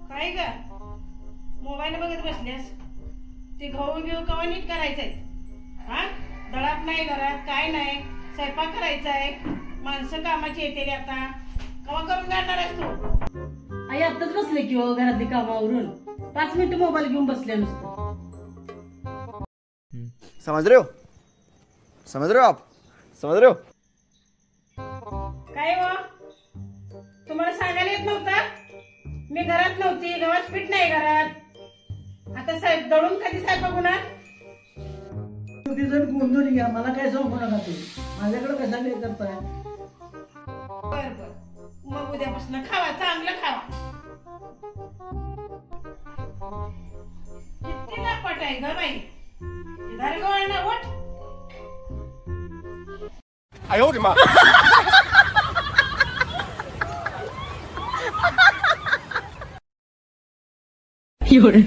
काय ग मोबाईल बघत बसल्यास? ते गहू बिहू कवा नीट करायचंय? हा, दळात नाही घरात, काय नाही, स्वयंपाक करायचा आहे, माणसं कामाची येते आता, कवा करून काढणार आहेस तू? आई आत्ताच बसले की हो घरातली कामावरून, 5 मिनिटं मोबाईल घेऊन बसले नुसतं. समझ रहे हो? समझ रहे हो आप? समझ रहे हो? काय हो, तुम्हाला सांगायला येत नव्हतं? मी घरात नव्हती, गव्हात पीठ नाही घरात. आता साहेब दळून कधी स्वयंपाक होणार? तुम्ही जर गोंधळ घ्या, मला काय सांगू नका तुम्ही. माझ्याकडे कशाला हे करताय? बर बर, मग उद्यापासून खावा, चांगलं खावा. किती लापट आहे ग बाई. इधर गो ना, उठ. 哎呦我的妈！有人。